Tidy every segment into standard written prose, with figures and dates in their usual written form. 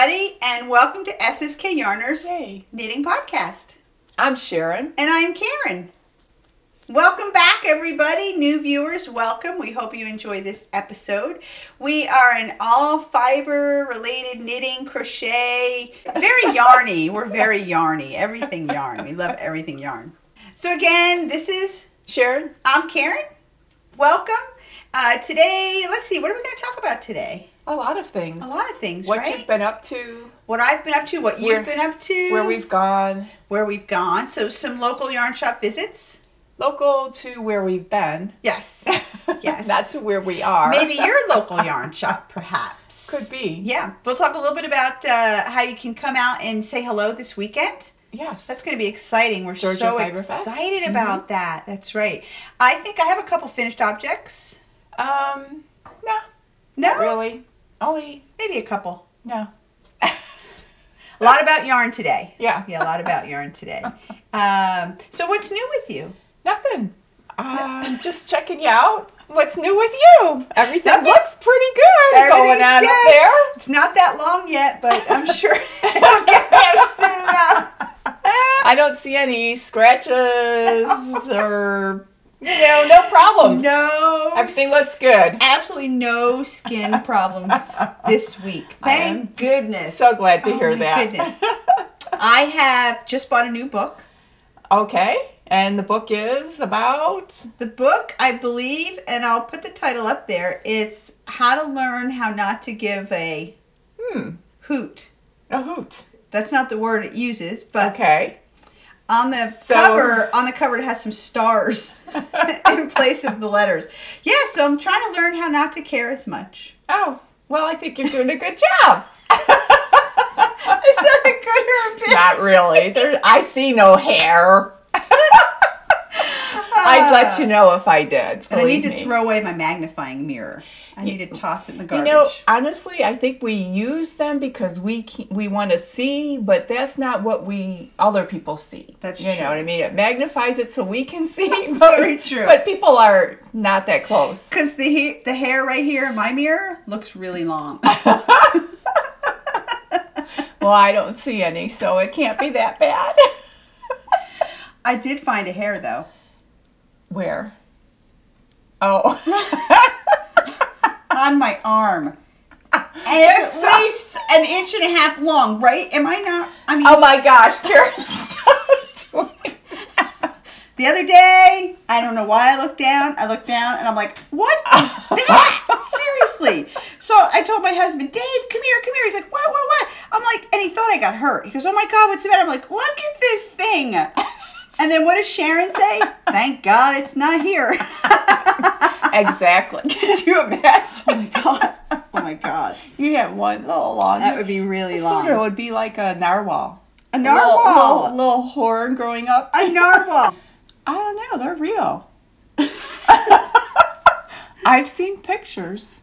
everybody, and welcome to SSK Yarners Yay. Knitting Podcast. I'm Sharon. And I'm Karyn. Welcome back, everybody. New viewers, welcome. We hope you enjoy this episode. We are an all fiber related knitting, crochet, very yarny. We're very yarny. Everything yarn. We love everything yarn. So again, this is Sharon. I'm Karyn. Welcome. Today, let's see, what are we going to talk about today? A lot of things. A lot of things, what right? What you've been up to. What I've been up to, what you've been up to. Where we've gone. Where we've gone. So some local yarn shop visits. Local to where we've been. Yes. Yes. Not to where we are. Maybe your local yarn shop, perhaps. Could be. Yeah. We'll talk a little bit about how you can come out and say hello this weekend. Yes. That's going to be exciting. We're Georgia so Fiber Fest. excited about that. That's right. I think I have a couple finished objects. No. No? Not really. Only. Maybe a couple. No. A lot about yarn today. Yeah. Yeah, a lot about yarn today. So what's new with you? Nothing. Just checking you out. What's new with you? Everything looks pretty good going on good up there. It's not that long yet, but I'm sure it'll get there soon enough. I don't see any scratches or, no problems. No. Everything looks good. Absolutely no skin problems this week. Thank goodness. So glad to hear my that. Goodness. I have just bought a new book. Okay. And the book is about? The book, I believe, and I'll put the title up there, it's How to Learn How Not to Give a Hoot. A hoot. That's not the word it uses, but okay. On the cover it has some stars in place of the letters. Yeah, so I'm trying to learn how not to care as much. Oh, well, I think you're doing a good job. Is that a good or a bad? Not really. I see no hair. I'd let you know if I did. And I need to throw away my magnifying mirror. I need to toss it in the garbage. Honestly, I think we use them because we want to see, but that's not what other people see. That's true. You know what I mean? It magnifies it so we can see. That's very true. But people are not that close. Because the hair right here in my mirror looks really long. Well, I don't see any, so it can't be that bad. I did find a hair, though. Where? Oh. On my arm. And it's at least an inch and a half long, right? Am I not? I mean, oh my gosh, Karyn. The other day, I don't know why I looked down and I'm like, what is that? Seriously. So I told my husband, Dave, come here. He's like, what? I'm like, and he thought I got hurt. He goes, oh my God, what's the matter? I'm like, look at this thing. And then what does Sharon say? Thank God it's not here. Exactly. Could you imagine? Oh my God. You have one little long. That would be really long. Sort of would be like a narwhal. A narwhal. A little horn growing up. A narwhal. I don't know. They're real. I've seen pictures.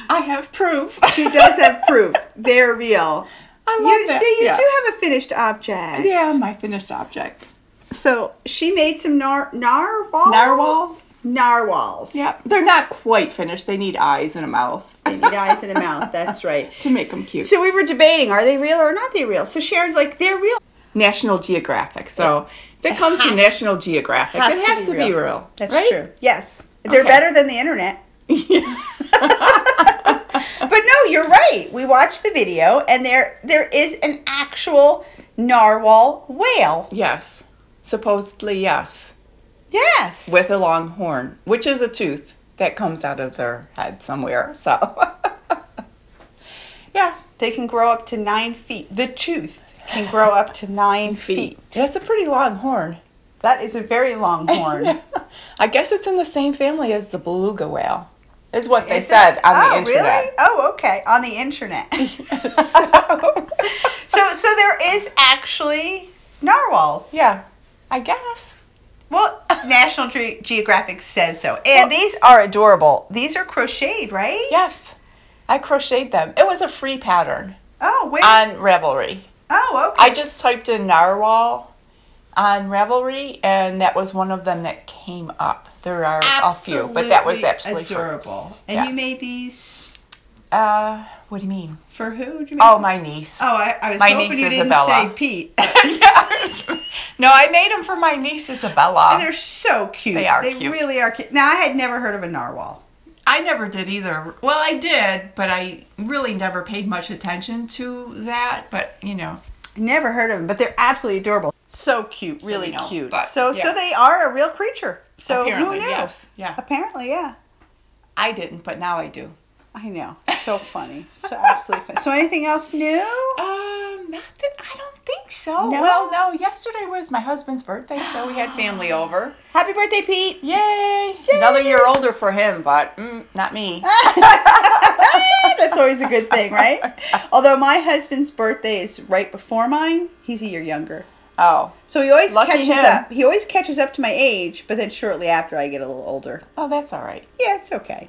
I have proof. She does have proof. They're real. I love that. See, you do have a finished object. Yeah, my finished object. So she made some narwhals. Narwhals? Narwhals. Yeah, they're not quite finished. They need eyes and a mouth. They need eyes and a mouth. That's right. To make them cute. So we were debating, are they real or not they real? So Sharon's like, they're real. National Geographic. So if it comes from National Geographic, it has to be real. That's right? true. Yes. They're better than the internet. Yeah. But no, you're right. We watched the video, and there is an actual narwhal whale. Yes. Supposedly, yes. Yes. With a long horn, which is a tooth that comes out of their head somewhere. So, yeah. They can grow up to 9 feet. The tooth can grow up to 9 feet. That's a pretty long horn. That is a very long horn. I guess it's in the same family as the beluga whale, is what they said on the internet. Really? Oh, okay. On the internet. So there is actually narwhals. Yeah, I guess. Well, National Geographic says so. And these are adorable. These are crocheted, right? Yes. I crocheted them. It was a free pattern. Oh, where? On Ravelry. Oh, okay. I just typed in narwhal on Ravelry, and that was one of them that came up. There are a few, but that was absolutely adorable. Free. And you made these? What do you mean? For who? Do you mean? Oh, my niece. Oh, I was my hoping niece you didn't Isabella. say Pete. No, I made them for my niece Isabella. And they're so cute. They are They cute. really are cute. Now, I had never heard of a narwhal. I never did either. Well, I did, but I really never paid much attention to that. But, you know. Never heard of them, but they're absolutely adorable. So cute, So really we know, cute. but, So yeah. they are a real creature. So Apparently, who knew? yes. Yeah. Apparently, yeah. I didn't, but now I do. I know. So funny. So absolutely funny. So anything else new? Not that I don't think so. No? Well, no. Yesterday was my husband's birthday, so we had family over. Happy birthday, Pete. Yay! Another year older for him, but not me. That's always a good thing, right? Although my husband's birthday is right before mine, he's a year younger. Oh. So he always Lucky catches him. up. He always catches up to my age, but then shortly after I get a little older. Oh, that's all right. Yeah, it's okay.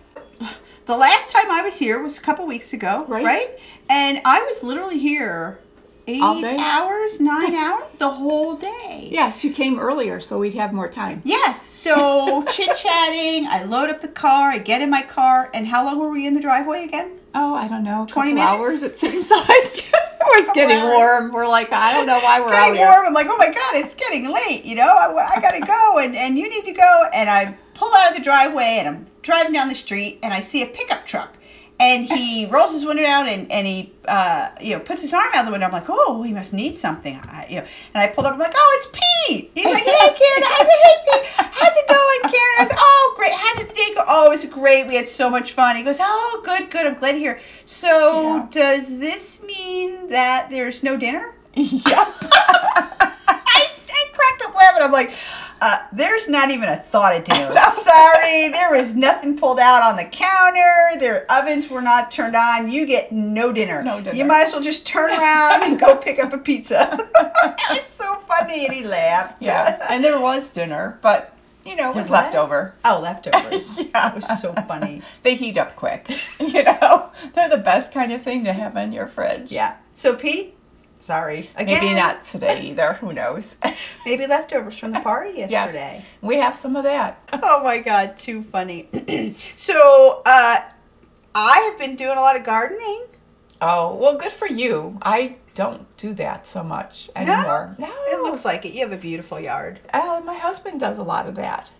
The last time I was here was a couple weeks ago, Right. right? And I was literally here All 8 day? hours, 9 hours, the whole day. Yes, you came earlier, so we'd have more time. Yes, so chit-chatting, I load up the car, I get in my car, and how long were we in the driveway again? Oh, I don't know. 20 couple minutes? hours, it seems like. It was getting warm. We're like, I don't know why It's we're out getting here. warm. I'm like, oh my God, it's getting late. You know, I got to go and you need to go. And I pull out of the driveway and I'm driving down the street and I see a pickup truck. And he rolls his window down and he, puts his arm out the window. I'm like, oh, he must need something. And I pulled up. I'm like, oh, it's Pete. He's like, hey, Karen. I said, hey, Pete. How's it going, Karen? I said, oh, great. How did the day go? Oh, it was great. We had so much fun. He goes, oh, good. I'm glad to hear. So Yeah. does this mean that there's no dinner? Yeah. I cracked up laughing. I'm like, there's not even a thought of dinner. Sorry, there was nothing pulled out on the counter. Their ovens were not turned on. You get no dinner. No dinner. You might as well just turn around and go pick up a pizza. It was so funny, and he laughed. Yeah, and there was dinner, but, it was was left what? over. Oh, leftovers. Yeah. It was so funny. They heat up quick. They're the best kind of thing to have in your fridge. Yeah. So, Pete, sorry. Again, Maybe not today either. Who knows? maybe leftovers from the party yesterday. Yes. We have some of that. Oh my God, too funny. So, I have been doing a lot of gardening. Oh, well, good for you. I don't do that so much anymore. No. It looks like it. You have a beautiful yard. My husband does a lot of that.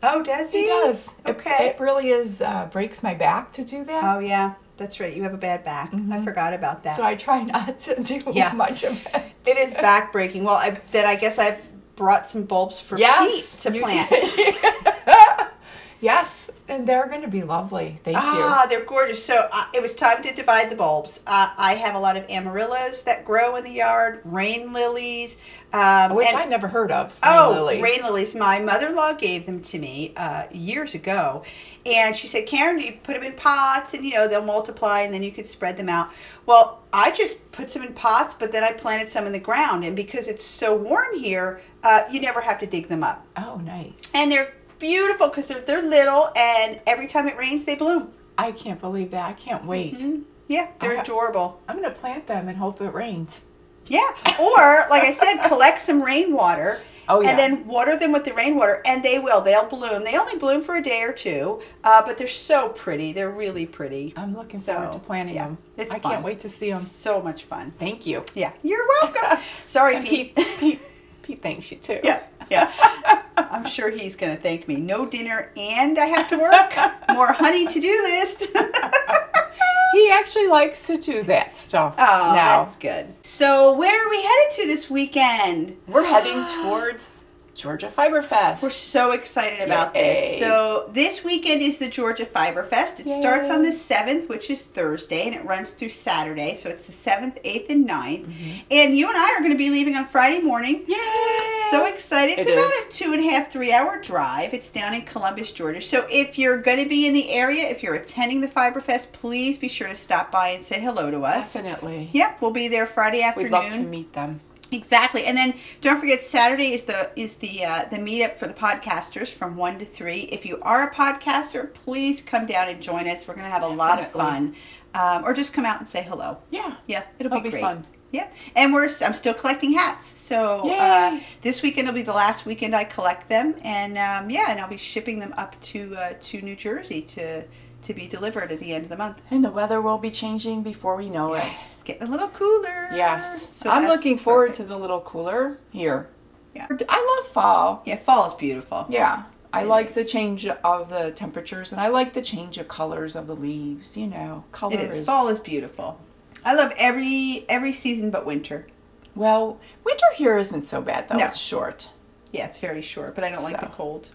Oh, does he? He does. Okay. It really is breaks my back to do that. Oh, yeah. That's right. You have a bad back. I forgot about that. So I try not to do Yeah. much of it. It is back breaking. Well, I guess I brought some bulbs for Pete to you plant. did. Yes, and they're going to be lovely. Thank you. They're gorgeous. So it was time to divide the bulbs. I have a lot of amaryllis that grow in the yard, rain lilies. Which I never heard of. Lilies. Rain lilies. My mother-in-law gave them to me years ago. And she said, Karen, you put them in pots and, they'll multiply and then you could spread them out. Well, I just put some in pots, but then I planted some in the ground. And because it's so warm here, you never have to dig them up. Oh, nice. And they're beautiful because they're little and every time it rains, they bloom. I can't believe that. I can't wait. Mm-hmm. Yeah, they're adorable. I'm going to plant them and hope it rains. Yeah. Or, like I said, collect some rainwater. Oh, yeah. And then water them with the rainwater, and they will. They'll bloom. They only bloom for a day or two, but they're so pretty. They're really pretty. I'm looking forward to planting them. It's I fun. can't wait to see them. So much fun. Thank you. Yeah. You're welcome. Sorry, And Pete. Pete thanks you too. Yeah. I'm sure he's going to thank me. No dinner, and I have to work. More honey to-do list. He actually likes to do that stuff Oh, now. that's good. So where are we headed to this weekend? We're heading towards Georgia Fiber Fest. We're so excited about Yay. this. So this weekend is the Georgia Fiber Fest. It starts on the 7th, which is Thursday, and it runs through Saturday. So it's the 7th, 8th, and 9th. And you and I are going to be leaving on Friday morning. Yay! So excited. It's It about is. a 2.5, 3-hour drive. It's down in Columbus, Georgia. So if you're going to be in the area, if you're attending the Fiber Fest, please be sure to stop by and say hello to us. Definitely. Yep, we'll be there Friday afternoon. We'd love to meet them. Exactly, and then don't forget Saturday is the meetup for the podcasters from 1 to 3. If you are a podcaster, please come down and join us. We're going to have a lot of fun, or just come out and say hello. Yeah, it'll be great. Fun. Yeah, and I'm still collecting hats. So this weekend will be the last weekend I collect them, and and I'll be shipping them up to New Jersey to to be delivered at the end of the month. And the weather will be changing before we know it. It's getting a little cooler. Yes. So I'm that's looking forward perfect. to the little cooler here. Yeah. I love fall. Yeah, fall is beautiful. Yeah. I It like is. the change of the temperatures, and I like the change of colors of the leaves, you know. Color It is. Fall is beautiful. I love every season but winter. Well, winter here isn't so bad, though. No. It's short. Yeah, it's very short, but I don't like the So. cold.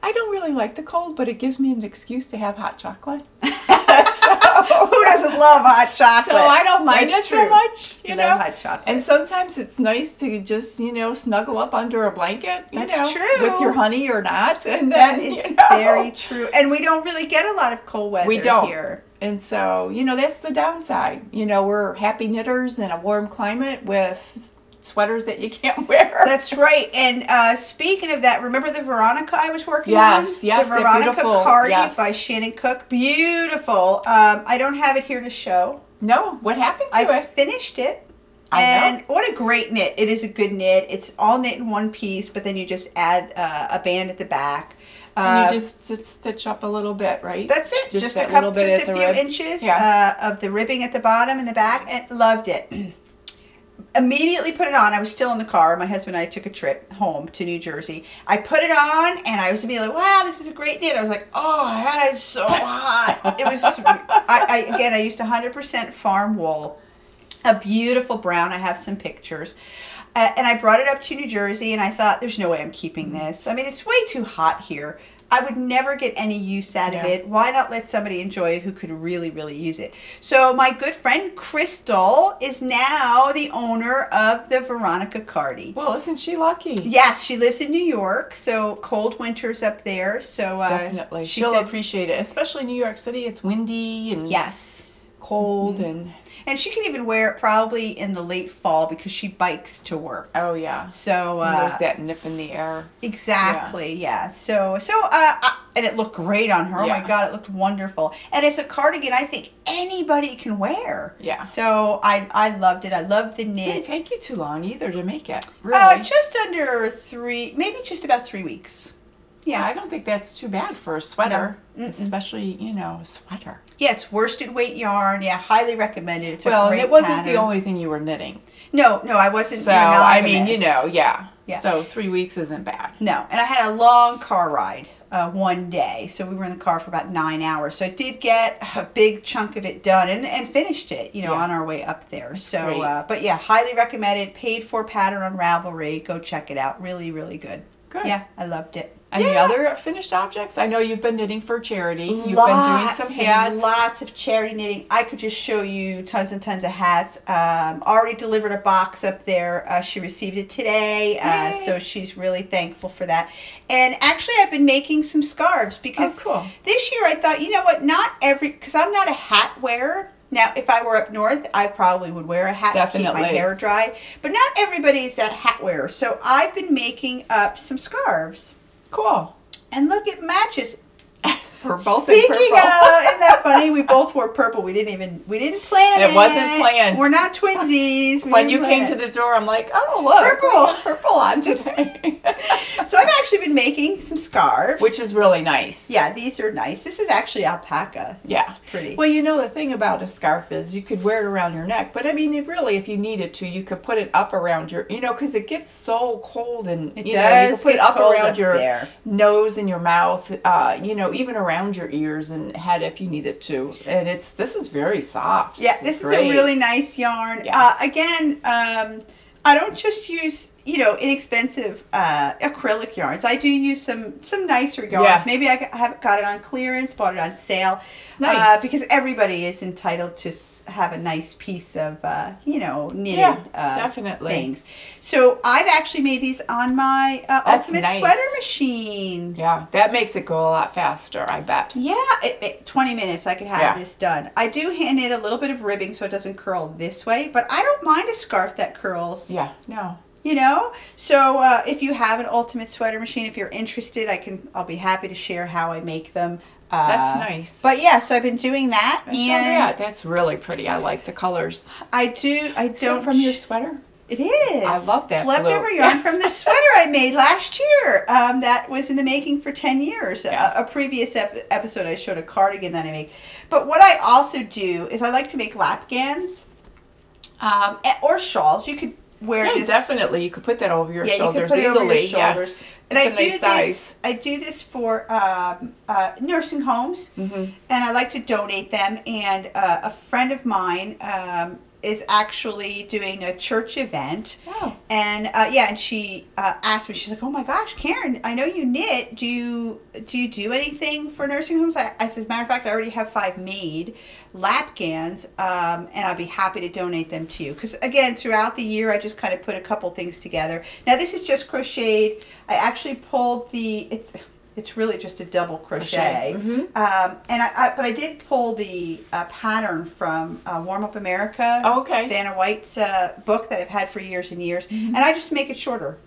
I don't really like the cold, but it gives me an excuse to have hot chocolate. Who doesn't love hot chocolate? So I don't mind That's it so true. much, you Love know. hot chocolate. And sometimes it's nice to just, you know, snuggle up under a blanket, you That's know, true. with your honey or not. And That then, is you know, very true. And we don't really get a lot of cold weather We don't. here. And so, you know, that's the downside. You know, we're happy knitters in a warm climate with sweaters that you can't wear. That's right. And speaking of that, remember the Veronica I was working on? Yes, The they're Veronica beautiful. Cardi Yes. by Shannon Cook. Beautiful. I don't have it here to show. No, what happened to I it? finished it. I And know. what a great knit. It is a good knit. It's all knit in one piece, but then you just add a band at the back. And you just stitch up a little bit, right? That's it. Just a that couple, little bit just at a the few rib. inches Yeah. of the ribbing at the bottom and the back, and loved it. Immediately put it on. I was still in the car. My husband and I took a trip home to New Jersey. I put it on, and I was immediately like, wow, this is a great knit. I was like, oh, that is so hot. It was, I used 100% farm wool, a beautiful brown. I have some pictures. And I brought it up to New Jersey, and I thought, there's no way I'm keeping this. I mean, it's way too hot here. I would never get any use out of Yeah. it. Why not let somebody enjoy it who could really, really use it? So my good friend Crystal is now the owner of the Veronica Cardi. Well, isn't she lucky? Yes, she lives in New York, so cold winters up there. So Definitely. she She'll said, appreciate it, especially New York City. It's windy and yes. cold and And she can even wear it probably in the late fall because she bikes to work. oh yeah. So And there's that nip in the air. exactly, yeah. So and it looked great on her. Oh my Yeah. God, it looked wonderful. And it's a cardigan I think anybody can wear. Yeah. So I loved it. I loved the It didn't knit. take you too long either to make it. Really. Just under 3, maybe just about 3 weeks. Yeah, Yeah. I don't think that's too bad for a sweater, No. Mm-mm. especially, you know, a sweater. Yeah, it's worsted weight yarn. Yeah, highly recommended. It's a Well, and great it wasn't pattern. the only thing you were knitting. No, I wasn't. So, I mean, you monogamous. know, yeah. Yeah. So 3 weeks isn't bad. No, and I had a long car ride one day, so we were in the car for about 9 hours. So I did get a big chunk of it done and finished it, you know, Yeah. on our way up there. So, Great. but yeah, highly recommended. Paid for pattern on Ravelry. Go check it out. Really, really good. Good. Yeah, I loved it. Any Yeah. other finished objects? I know you've been knitting for charity. You've been doing Lots some and hats. lots of charity knitting. I could just show you tons and tons of hats. Already delivered a box up there. She received it today, Yay. so she's really thankful for that. And actually, I've been making some scarves because Oh, cool. this year I thought, you know what, because I'm not a hat wearer. Now, if I were up north, I probably would wear a hat to keep my Definitely. hair dry. But not everybody is a hat wearer. So I've been making up some scarves. Cool. And look, it matches. We're both Speaking in of, purple. isn't that funny? We both wore purple. We didn't plan it. It wasn't planned. We're not twinsies. We When didn't you plan came it. to the door, I'm like, oh, look. Purple. we have purple on today. So I've actually been making some scarves. Which is really nice. yeah, these are nice. This is actually alpaca. This Yeah. is pretty. Well, you know, the thing about a scarf is you could wear it around your neck, but I mean, if you needed to, you could put it up around your, you know, because it gets so cold and, It you know, you does could put it get up cold around up your there. nose and your mouth, you know, even around your ears and head if you needed to. And this is very soft. Yeah, It's this is great. a really nice yarn. Yeah. Again, I don't just use, you know, inexpensive acrylic yarns. I do use some nicer yarns. Yeah. Maybe I have got it on clearance, bought it on sale. It's nice. Because everybody is entitled to have a nice piece of, you know, knitted Yeah, definitely. things. So I've actually made these on my Ultimate nice. Sweater machine. Yeah, that makes it go a lot faster, I bet. Yeah, 20 minutes I could have Yeah. this done. I do hand knit a little bit of ribbing so it doesn't curl this way, but I don't mind a scarf that curls. Yeah, no. You know? So if you have an Ultimate Sweater machine, if you're interested, I'll be happy to share how I make them. That's nice. But yeah, so I've been doing that, I saw and that. That's really pretty. I like the colors. I don't From your sweater? It is. I love that leftover blue. yarn from the sweater I made last year. That was in the making for 10 years. Yeah. A previous episode I showed a cardigan that I made. But what I also do is I like to make lap gans or shawls. You could wear this. Definitely. You could put that over your shoulders you could put it easily. over your shoulders. Yes. And it's a nice size. I do this for nursing homes, and I like to donate them. And a friend of mine is actually doing a church event. Oh. And and she asked me, she's like, oh my gosh, Karyn, I know you knit. Do you do anything for nursing homes? I said, matter of fact, I already have 5 made lap gans, and I'd be happy to donate them to you. Because again, throughout the year, I just kind of put a couple things together. Now this is just crocheted. I actually pulled it's really just a double crochet. But I did pull the pattern from Warm Up America. Oh, okay. Vanna White's book that I've had for years and years. And I just make it shorter,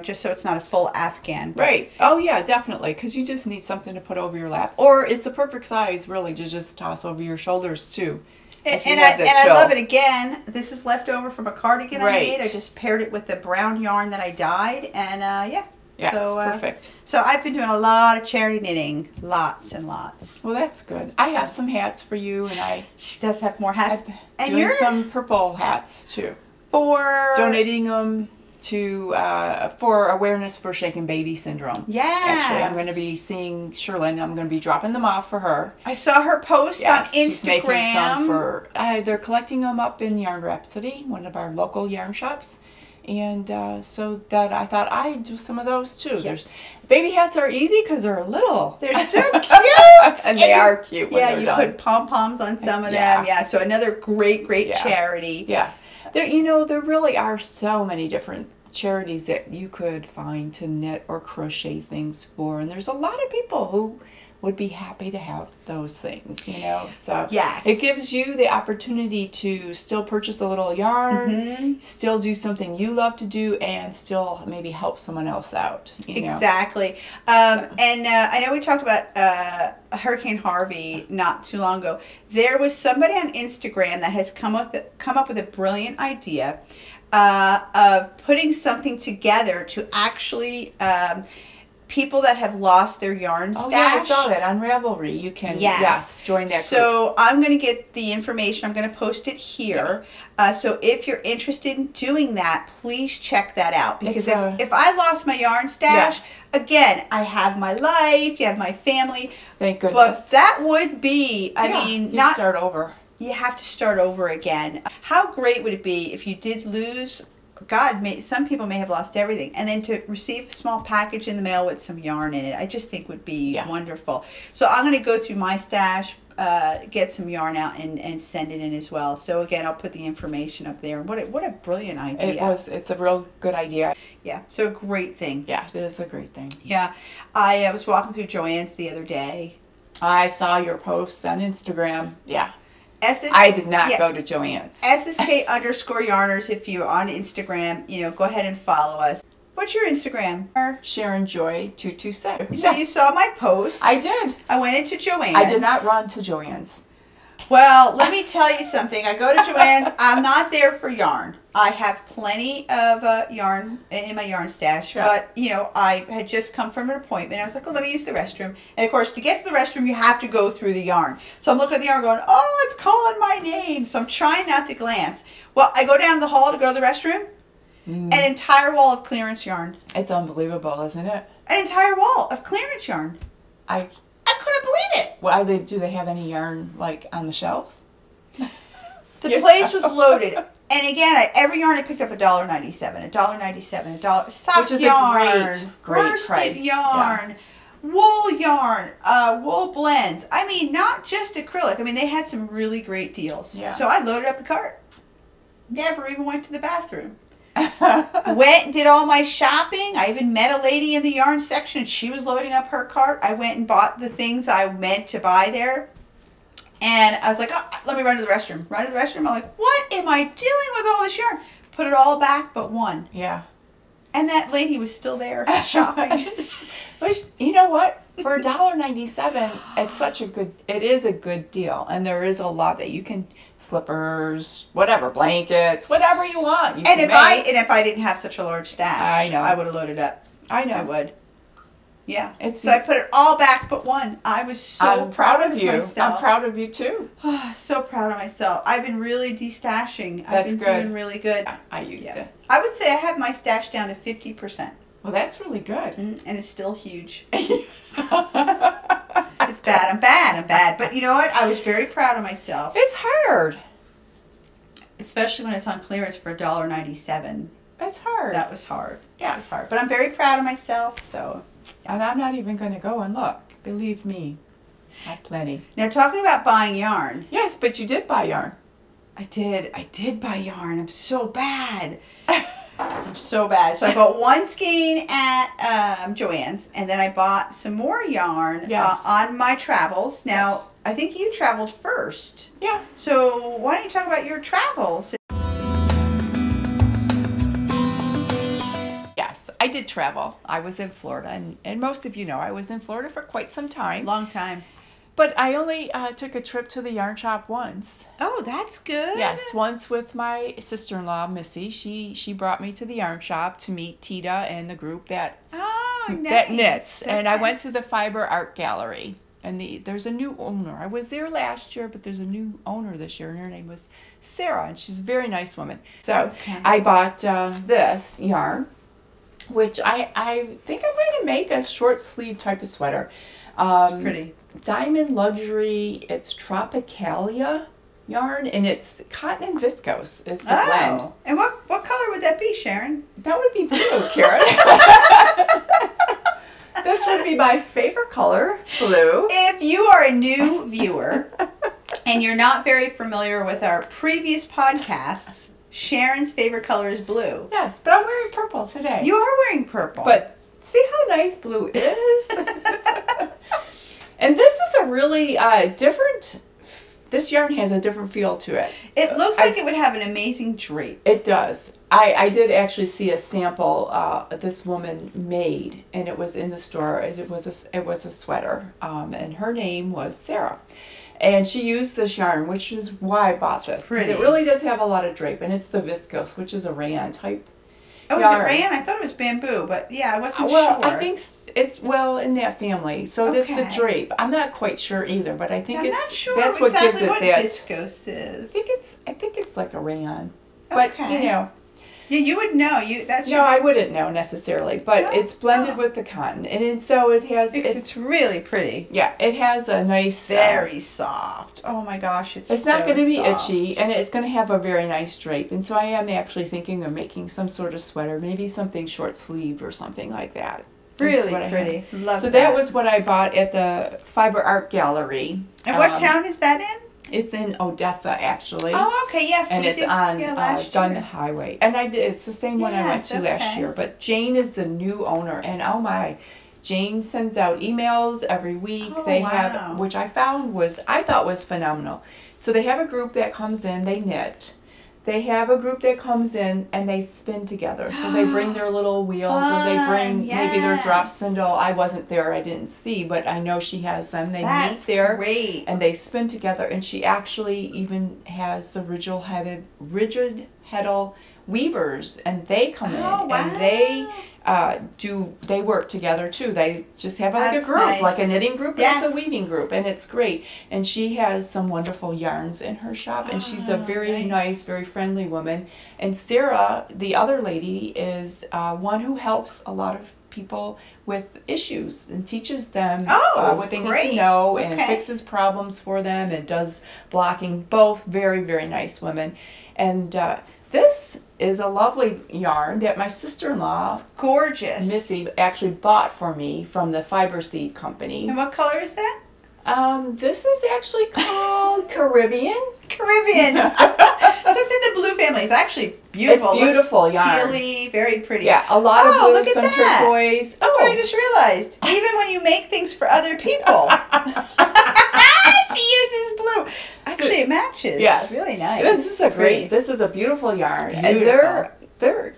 just so it's not a full Afghan. Right. Oh, yeah, definitely. Because you just need something to put over your lap. Or it's the perfect size, really, to just toss over your shoulders, too. And I love it. Again, this is left over from a cardigan I made. I just paired it with the brown yarn that I dyed. And, Yeah, so, it's perfect. So I've been doing a lot of charity knitting. Lots and lots. Well, that's good. I have some hats for you, and She does have more hats. I'm doing some purple hats, too. For... Donating them to for awareness for shaken baby syndrome. Yeah. Actually, I'm going to be seeing Sherlyn. I'm going to be dropping them off for her. I saw her post on Instagram. She's making some for... they're collecting them up in Yarn Rhapsody, one of our local yarn shops. And so that I thought I'd do some of those too. There's baby hats are easy because they're little. They're so cute. And they are cute when they're done. Put pom-poms on some of them. Yeah, so another great charity. Yeah. There really are so many different charities that you could find to knit or crochet things for. And there's a lot of people who would be happy to have those things, So it gives you the opportunity to still purchase a little yarn, still do something you love to do, and still maybe help someone else out. Exactly. And I know we talked about Hurricane Harvey not too long ago. There was somebody on Instagram that has come up with a brilliant idea of putting something together to actually... people that have lost their yarn stash. Oh, yeah, I saw that on Ravelry. You can join that group. So I'm going to get the information. I'm going to post it here. So if you're interested in doing that, please check that out. Because if I lost my yarn stash, again, I have my life, you have my family. Thank goodness. But that would be, not start over. You have to start over again. How great would it be if you did lose... some people may have lost everything, and then to receive a small package in the mail with some yarn in it, I just think would be wonderful. So I'm going to go through my stash, get some yarn out, and send it in as well. So again, I'll put the information up there. What a brilliant idea! It's a real good idea. Yeah, so a great thing. Yeah, it is a great thing. Yeah, I was walking through Joann's the other day. I saw your posts on Instagram. Yeah. I did not go to Joann's. SSK_Yarners. If you're on Instagram, go ahead and follow us. What's your Instagram? Sharon Joy 226. So you saw my post. I did. I went into Joann's. I did not run to Joann's. Well, let me tell you something. I go to Joann's. I'm not there for yarn. I have plenty of yarn in my yarn stash, but I had just come from an appointment. I was like, "Oh, let me use the restroom." And of course, to get to the restroom, you have to go through the yarn. So I'm looking at the yarn, going, "Oh, it's calling my name." So I'm trying not to glance. Well, I go down the hall to go to the restroom. An entire wall of clearance yarn. It's unbelievable, isn't it? An entire wall of clearance yarn. I couldn't believe it. Well, do they have any yarn like on the shelves? The place was loaded. And again, every yarn I picked up $1.97, $1.97, $1. Sock Which is yarn, a great worsted price. yarn, wool yarn, wool blends. I mean, not just acrylic. I mean, they had some really great deals. Yeah. So I loaded up the cart. Never even went to the bathroom. Went and did all my shopping. I even met a lady in the yarn section. She was loading up her cart. I went and bought the things I meant to buy there. And I was like, oh, let me run to the restroom. Run to the restroom. I'm like, what am I doing with all this yarn? Put it all back but one. Yeah. And that lady was still there shopping. Which, you know what? For $1.97, it is a good deal. And there is a lot that you can, slippers, whatever, blankets, whatever you want. And if I didn't have such a large stash, I know. I would have loaded up. I know. I would. Yeah. So I put it all back but one. I was so proud of you. I'm proud of you too. So proud of myself. I've been really destashing. That's I've been doing really good. I used to. I would say I have my stash down to 50%. Well, that's really good. And it's still huge. It's bad. I'm bad. But you know what? I was very proud of myself. It's hard. Especially when it's on clearance for $1.97. It's hard. That was hard. Yeah. It was hard. But I'm very proud of myself, so... And I'm not even going to go and look. Believe me. I have plenty. Now, talking about buying yarn. Yes, but you did buy yarn. I did buy yarn. I'm so bad. I'm so bad. So I bought one skein at Joann's, and then I bought some more yarn on my travels. Now, I think you traveled first. Yeah. So why don't you talk about your travels? Yes, I did travel. I was in Florida, and most of you know I was in Florida for quite some time. Long time. But I only took a trip to the yarn shop once. Oh, that's good. Yes, once with my sister-in-law, Missy. She brought me to the yarn shop to meet Tita and the group that knits. Okay. And I went to the Fiber Art Gallery. And there's a new owner. I was there last year, but there's a new owner this year, and her name was Sarah, and she's a very nice woman. So I bought this yarn, which I think I'm going to make a short sleeve type of sweater. It's pretty. Diamond Luxury, it's Tropicalia yarn, and it's cotton and viscose is the blend. And what color would that be, Sharon? That would be blue, Karen. This would be my favorite color, blue. If you are a new viewer and you're not very familiar with our previous podcasts, Sharon's favorite color is blue. Yes, but I'm wearing purple today. You are wearing purple. But see how nice blue is? And this is a really different, this yarn has a different feel to it. It looks like it would have an amazing drape. It does. I did actually see a sample this woman made, and it was in the store. It was a sweater, and her name was Sarah. And she used this yarn, which is why I bought this. Pretty. It really does have a lot of drape, and it's the viscose, which is a rayon type. Oh, is it rayon? I thought it was bamboo, but yeah, I wasn't sure. Well, I think it's in that family. So it's the drape. I'm not quite sure either, but I think I'm it's not sure that's exactly what gives it that. Viscose is. I think it's like a rayon. But you know. Yeah, you would know. I wouldn't know necessarily, but it's blended with the cotton, and so it has. It's really pretty. Yeah, it has a nice. Very soft. Oh my gosh, it's not going to be itchy, and it's going to have a very nice drape. And so I am actually thinking of making some sort of sweater, maybe something short sleeve or something like that. Really pretty. Love that. So that was what I bought at the Fiber Art Gallery. And what town is that in? It's in Odessa, actually. Oh, okay, yes. And it's on Dunn Highway. And it's the same one I went to last year. But Jane is the new owner. And oh my, Jane sends out emails every week. They have, which I thought was phenomenal. So they have a group that comes in, they knit. They have a group that comes in and they spin together. So they bring their little wheels, or they bring maybe their drop spindle. I wasn't there, I didn't see, but I know she has them. They meet there and they spin together. And she actually even has the rigid heddle weavers, and they come in and they work together too. They just have like a group, like a knitting group, and it's a weaving group, and it's great. And she has some wonderful yarns in her shop, and she's a very nice, very friendly woman. And Sarah, the other lady, is one who helps a lot of people with issues and teaches them what they need to know and fixes problems for them and does blocking. Both very, very nice women. And this is a lovely yarn that my sister-in-law, it's gorgeous, Missy, actually bought for me from the Fiber Seed Company. And what color is that? This is actually called Caribbean. Caribbean. So it's in the blue family. It's actually beautiful. It's beautiful yarn. Tealy, very pretty. Yeah, a lot of blue, some turquoise. Oh, what I just realized. Even when you make things for other people. She uses blue. Actually, it matches. Yes. Really nice. This is a beautiful yarn. It's beautiful. And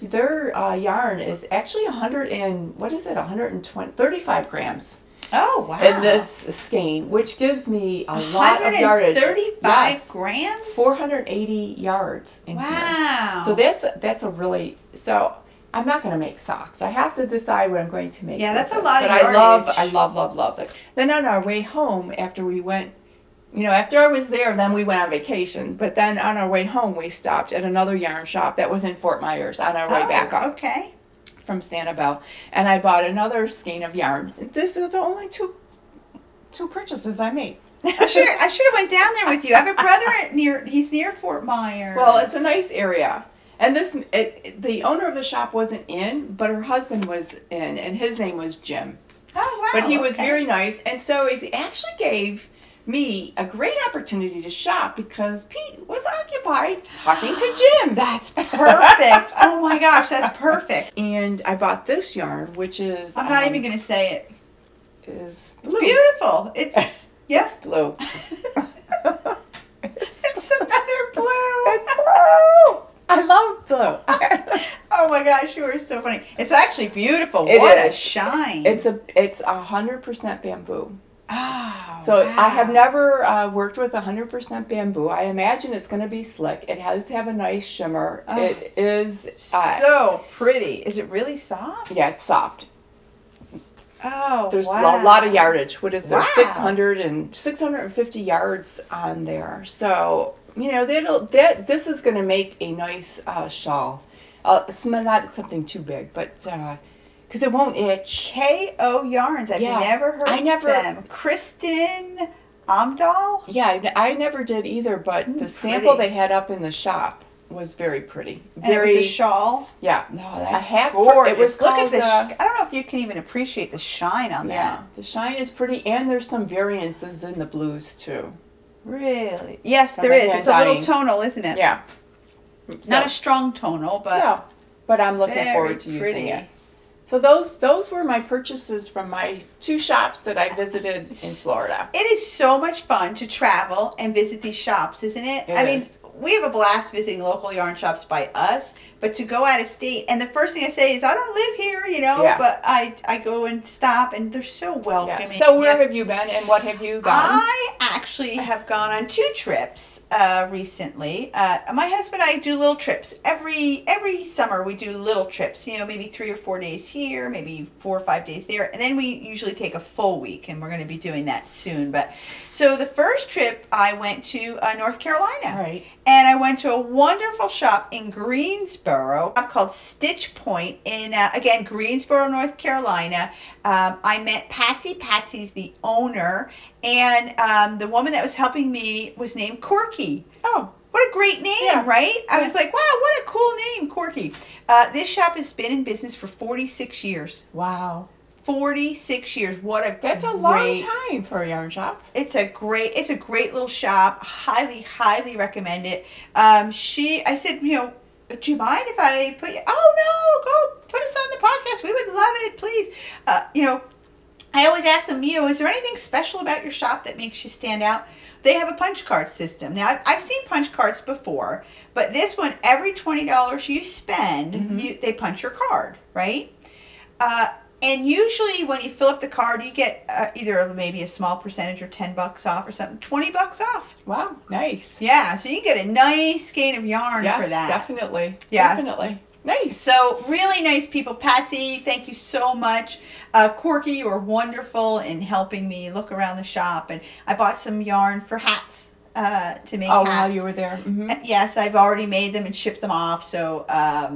their yarn is actually 135 grams Oh, wow. in this skein, which gives me a lot of yardage. 135 grams? 480 yards in here. Wow. So that's a really, so I'm not going to make socks. I have to decide what I'm going to make. Yeah, that's a with lot this. of But yardage. I love this. Then on our way home, after we went, after I was there, then we went on vacation. But then on our way home, we stopped at another yarn shop that was in Fort Myers on our way back up. Okay. From Sanibel, and I bought another skein of yarn. This is the only two purchases I made. I should have went down there with you. I have a brother he's near Fort Myers. Well, it's a nice area. And the owner of the shop wasn't in, but her husband was in, and his name was Jim. Oh, wow. But he was very nice, and so it actually gave me a great opportunity to shop because Pete was occupied talking to Jim. That's perfect. Oh my gosh, that's perfect. And I bought this yarn, which is I'm not even going to say it. Is It's blue. beautiful. It's It's blue. It's another blue. It's blue. I love blue. Oh my gosh, you are so funny. It's actually beautiful. It What is. a shine. It's 100% bamboo. Oh, So wow. I have never worked with 100% bamboo. I imagine it's going to be slick. It has to have a nice shimmer. Oh, It is so pretty. Is it really soft? yeah, it's soft. Oh, There's wow. a lot of yardage. What is there? Wow. 650 yards on there. So this is going to make a nice shawl. It's not something too big, but because it won't itch. KO Yarns. I've Yeah. never heard I never- of them. Kristen Amdahl? Yeah, I never did either, but the sample they had up in the shop was very pretty. And it was a shawl? Yeah. No, that's half- gorgeous. it was Look at called, the I don't know if you can even appreciate the shine on Yeah, that. the shine is pretty, and there's some variances in the blues too. Really? Yes, From there the is. hand It's a little dyeing. tonal, isn't it? Yeah. Not a strong tonal, but no, but I'm looking very forward to pretty. using it. So those were my purchases from my 2 shops that I visited in Florida. It is so much fun to travel and visit these shops, isn't it? It I mean, is. we have a blast visiting local yarn shops by us, but to go out of state, and the first thing I say is, I don't live here, Yeah. but I go and stop, and they're so welcoming. Yeah. So where Yeah. have you been, and what have you gone? I actually have gone on 2 trips recently. My husband and I do little trips. Every summer we do little trips, maybe 3 or 4 days here, maybe 4 or 5 days there. And then we usually take a full week, and we're going to be doing that soon. But so the first trip I went to North Carolina. Right. And I went to a wonderful shop in Greensboro called Stitch Point in, again, Greensboro, North Carolina. I met Patsy. Patsy's the owner. And the woman that was helping me was named Corky. Oh. What a great name, Yeah. right? I was like, wow, what a cool name, Corky. This shop has been in business for 46 years. Wow. 46 years. What a That's a long time for a yarn shop. It's a great little shop. Highly recommend it. I said, do you mind if I put you? Oh no, go put us on the podcast. We would love it, please. I always ask them, is there anything special about your shop that makes you stand out? They have a punch card system. Now, I've seen punch cards before, but this one, every $20 you spend, they punch your card, right? And usually when you fill up the card, you get either maybe a small percentage or $10 off or something. $20 off. Wow, nice. Yeah, so you can get a nice skein of yarn Yes, for that. definitely. Yeah. Definitely. Nice. So really nice people. Patsy, thank you so much. Corky, you were wonderful in helping me look around the shop. And I bought some yarn for hats to make hats. While you were there. Mm-hmm. Yes, I've already made them and shipped them off. So,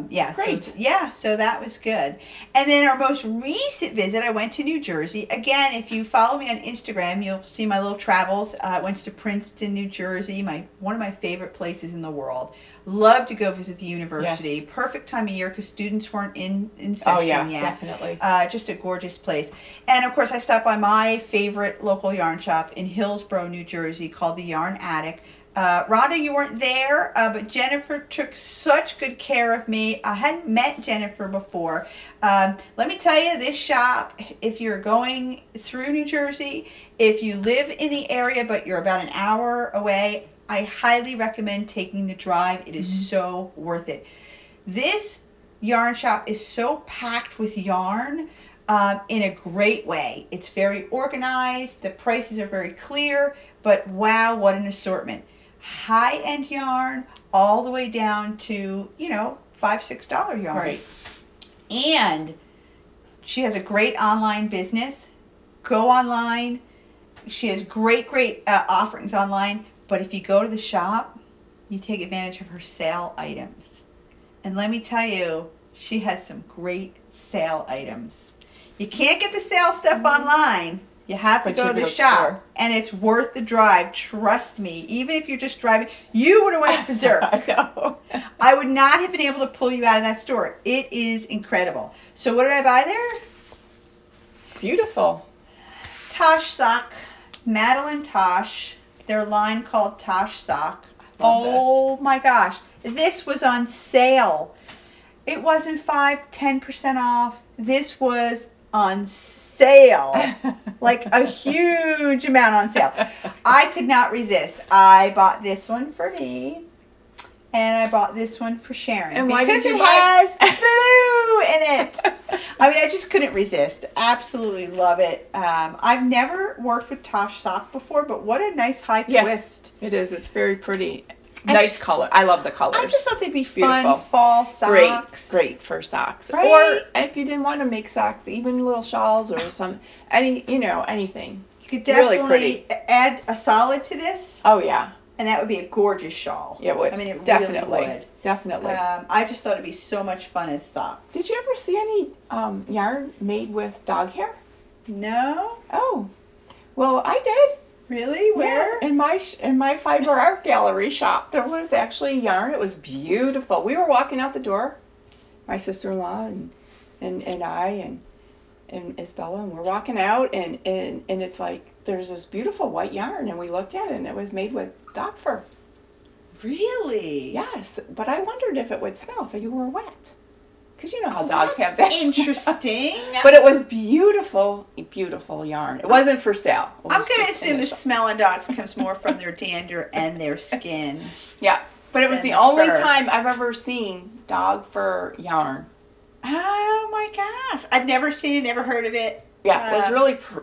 yeah. Great. So that was good. And then our most recent visit, I went to New Jersey. Again, if you follow me on Instagram, you'll see my little travels. I went to Princeton, New Jersey, one of my favorite places in the world. Love to go visit the university. Yes. Perfect time of year because students weren't in session yet. Definitely. Just a gorgeous place. And of course, I stopped by my favorite local yarn shop in Hillsborough, New Jersey called the Yarn Attic. Rhonda, you weren't there, but Jennifer took such good care of me. I hadn't met Jennifer before. Let me tell you, this shop, if you're going through New Jersey, if you live in the area but you're about an hour away, I highly recommend taking the drive. It is so worth it. This yarn shop is so packed with yarn in a great way. It's very organized. The prices are very clear, but wow, what an assortment. High-end yarn all the way down to, you know, $5, $6 yarn. Right. And she has a great online business. Go online. She has great offerings online. But if you go to the shop, you take advantage of her sale items. And let me tell you, she has some great sale items. You can't get the sale stuff online. You have to go to the shop. And it's worth the drive. Trust me. Even if you're just driving, you would have went berserk. I know. I would not have been able to pull you out of that store. It is incredible. So what did I buy there? Beautiful. Tosh sock. Madeline Tosh. Their line called Tosh sock. Oh my gosh. This was on sale. It wasn't 5-10% off. This was on sale. Like a huge amount on sale. I could not resist. I bought this one for me. And I bought this one for Sharon. And why because did you has blue in it. I mean, I just couldn't resist. Absolutely love it. I've never worked with Tosh sock before, but what a nice high twist. It is. It's very pretty. Nice color. I love the colors. I just thought they'd be Beautiful. fun fall socks. Great for socks. Right? Or if you didn't want to make socks, even little shawls or anything. You could definitely really pretty. add a solid to this. Oh yeah. And that would be a gorgeous shawl. Yeah, it would. I mean, it Definitely. really would. Definitely. I just thought it'd be so much fun as socks. Did you ever see any yarn made with dog hair? No? Oh. Well, I did. Really? Where? Yeah, in my fiber art gallery shop, there was actually yarn. It was beautiful. We were walking out the door, my sister-in-law and I and Isabella, and we're walking out, and it's like there's this beautiful white yarn, and we looked at it, and it was made with dog fur. Really? Yes, but I wondered if it would smell if you were wet. Because you know how dogs have that interesting. But it was beautiful, beautiful yarn. It wasn't for sale. I'm going to assume the smell on dogs comes more from their dander and their skin. Yeah, but it was the only time I've ever seen dog fur yarn. Oh my gosh. I've never seen it, never heard of it. Yeah,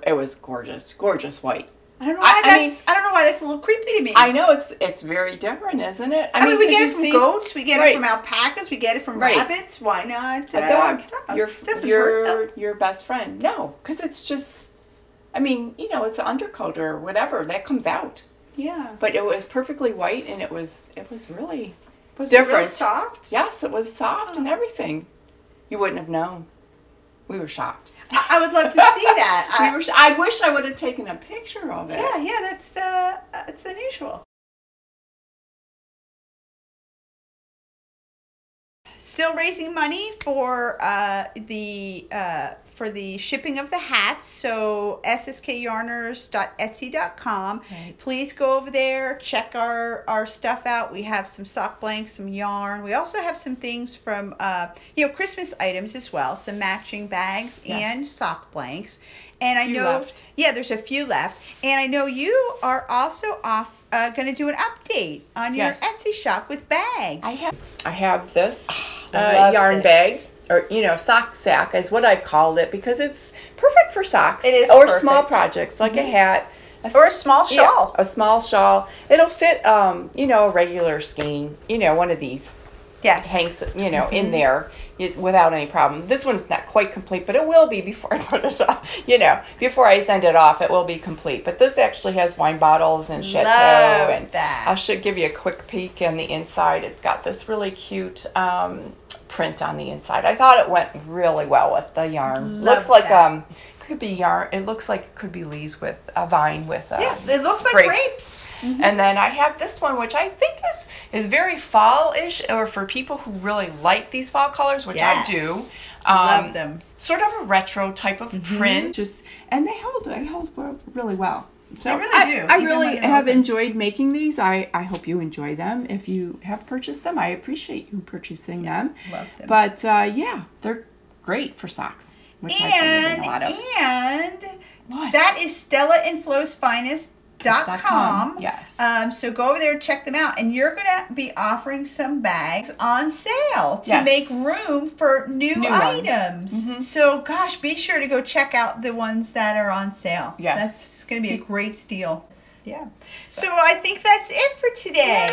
it was gorgeous. Gorgeous white. I don't know why I don't know why that's a little creepy to me. I know it's very different, isn't it? I mean we get it from goats, we get it from alpacas, we get it from rabbits. Why not a dog? Dogs. Your best friend. No, because it's just, I mean, it's an undercoat or whatever that comes out. Yeah. But it was perfectly white, and it was really was different. It real soft? Yes, it was soft and everything. You wouldn't have known. We were shocked. I would love to see that. I wish I would have taken a picture of it. Yeah, that's unusual. Still raising money for the shipping of the hats. So SSKYarners.etsy.com. Right. Please go over there, check our stuff out. We have some sock blanks, some yarn. We also have some things from Christmas items as well, some matching bags and sock blanks. And I know there's a few left. And I know you are also going to do an update on your Etsy shop with bags. I have this yarn bag, or sock sack is what I called it, because it's perfect for socks. It is or small projects like a hat, or a small shawl. Yeah, a small shawl. It'll fit a regular skein. One of these. Yes. Hangs in there without any problem. This one's not quite complete, but it will be before I put it off. Before I send it off, it will be complete. But this actually has wine bottles and chateau. Love that. I should give you a quick peek on the inside. It's got this really cute print on the inside. I thought it went really well with the yarn. Looks like could be yarn. It looks like it could be leaves with a vine with it looks like grapes. Mm-hmm. And then I have this one, which I think is very fall-ish, or for people who really like these fall colors, which I do. Love them. Sort of a retro type of print. And they hold really well. So they really do. I really have enjoyed making these. I hope you enjoy them. If you have purchased them, I appreciate you purchasing them. Love them. But they're great for socks. Which And what? that is Stella and Flo's Finest SSK.com. Yes. So go over there and check them out. And you're going to be offering some bags on sale to make room for new items. So, gosh, be sure to go check out the ones that are on sale. Yes. That's going to be a great steal. Yeah. So I think that's it for today.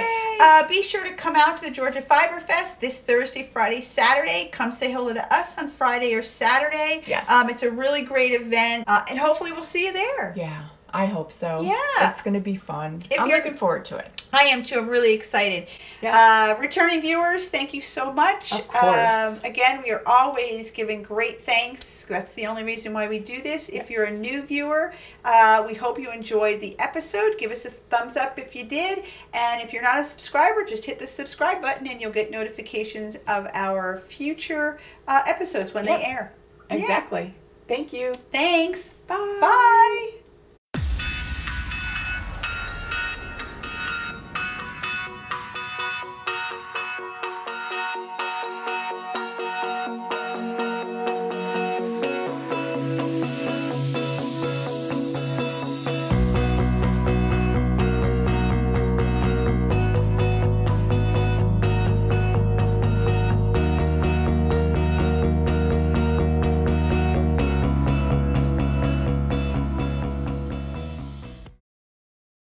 Be sure to come out to the Georgia Fiber Fest this Thursday, Friday, Saturday. Come say hello to us on Friday or Saturday. Yes. It's a really great event, and hopefully we'll see you there. Yeah, I hope so. Yeah. It's going to be fun. I'm looking forward to it. I am too. I'm really excited. Yes. Returning viewers, thank you so much. Of course. Again, we are always giving great thanks. That's the only reason why we do this. If you're a new viewer, we hope you enjoyed the episode. Give us a thumbs up if you did. And if you're not a subscriber, just hit the subscribe button and you'll get notifications of our future episodes when they air. Exactly. Thank you. Thanks. Bye. Bye.